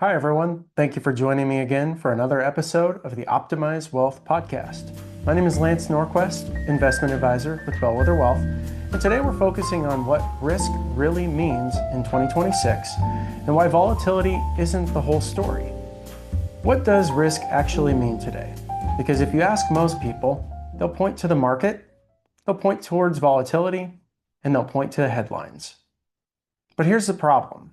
Hi, everyone. Thank you for joining me again for another episode of the Optimize Wealth podcast. My name is Lance Norquest, investment advisor with Bellwether Wealth, and today we're focusing on what risk really means in 2026 and why volatility isn't the whole story. What does risk actually mean today? Because if you ask most people, they'll point to the market, they'll point towards volatility, and they'll point to the headlines. But here's the problem.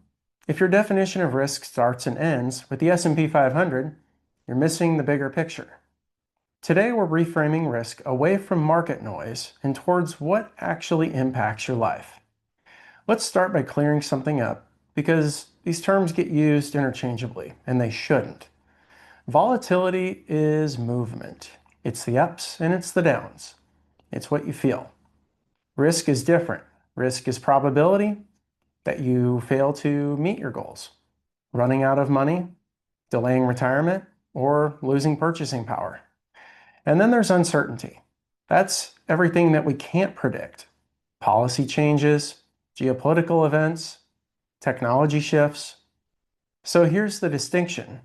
If your definition of risk starts and ends with the S&P 500, you're missing the bigger picture. Today, we're reframing risk away from market noise and towards what actually impacts your life. Let's start by clearing something up because these terms get used interchangeably, and they shouldn't. Volatility is movement. It's the ups and it's the downs. It's what you feel. Risk is different. Risk is probability that you fail to meet your goals, running out of money, delaying retirement, or losing purchasing power. And then there's uncertainty. That's everything that we can't predict. Policy changes, geopolitical events, technology shifts. So here's the distinction.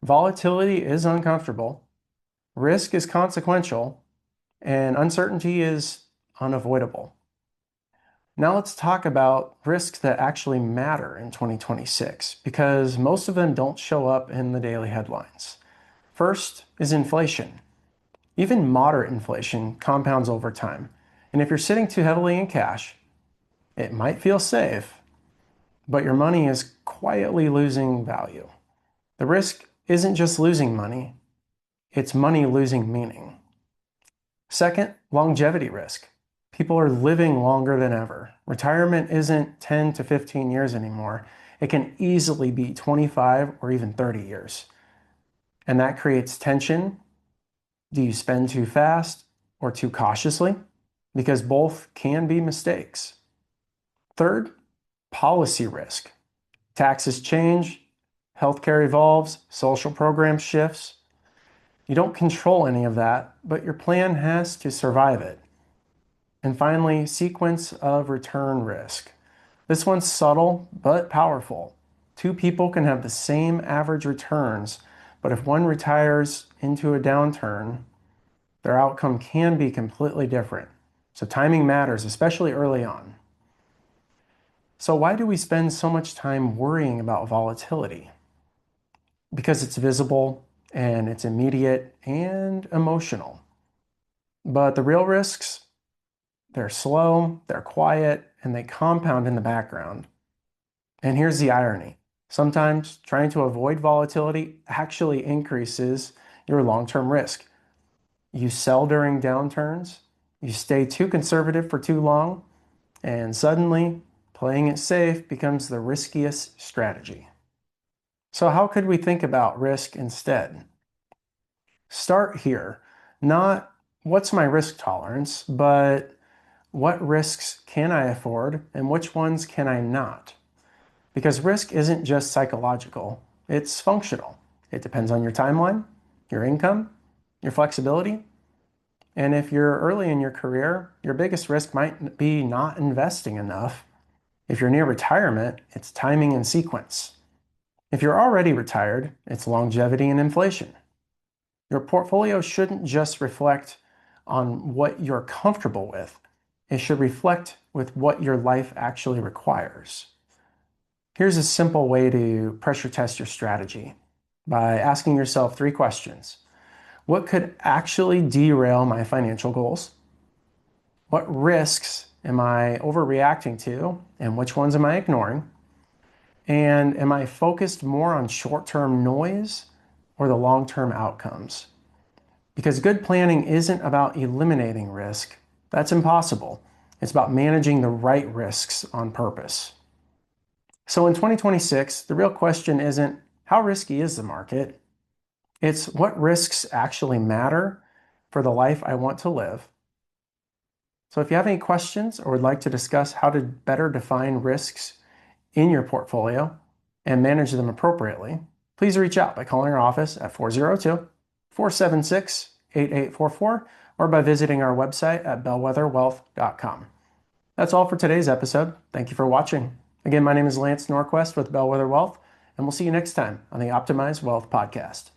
Volatility is uncomfortable, risk is consequential, and uncertainty is unavoidable. Now let's talk about risks that actually matter in 2026, because most of them don't show up in the daily headlines. First is inflation. Even moderate inflation compounds over time. And if you're sitting too heavily in cash, it might feel safe, but your money is quietly losing value. The risk isn't just losing money, it's money losing meaning. Second, longevity risk. People are living longer than ever. Retirement isn't 10 to 15 years anymore. It can easily be 25 or even 30 years. And that creates tension. Do you spend too fast or too cautiously? Because both can be mistakes. Third, policy risk. Taxes change, healthcare evolves, social program shifts. You don't control any of that, but your plan has to survive it. And finally, sequence of return risk. This one's subtle but powerful. Two people can have the same average returns, but if one retires into a downturn, their outcome can be completely different. So timing matters, especially early on. So why do we spend so much time worrying about volatility? Because it's visible and it's immediate and emotional. But the real risks, they're slow, they're quiet, and they compound in the background. And here's the irony. Sometimes trying to avoid volatility actually increases your long-term risk. You sell during downturns, you stay too conservative for too long, and suddenly playing it safe becomes the riskiest strategy. So how could we think about risk instead? Start here. Not what's my risk tolerance, but what risks can I afford and which ones can I not? Because risk isn't just psychological, it's functional. It depends on your timeline, your income, your flexibility. And if you're early in your career, your biggest risk might be not investing enough. If you're near retirement, it's timing and sequence. If you're already retired, it's longevity and inflation. Your portfolio shouldn't just reflect on what you're comfortable with. It should reflect with what your life actually requires. Here's a simple way to pressure test your strategy by asking yourself 3 questions. What could actually derail my financial goals? What risks am I overreacting to, and which ones am I ignoring? And am I focused more on short-term noise or the long-term outcomes? Because good planning isn't about eliminating risk. That's impossible. It's about managing the right risks on purpose. So in 2026, the real question isn't how risky is the market? It's what risks actually matter for the life I want to live. So if you have any questions or would like to discuss how to better define risks in your portfolio and manage them appropriately, please reach out by calling our office at 402-476-8844 or by visiting our website at bellwetherwealth.com. That's all for today's episode. Thank you for watching. Again, my name is Lance Norquest with Bellwether Wealth, and we'll see you next time on the Optimize Wealth podcast.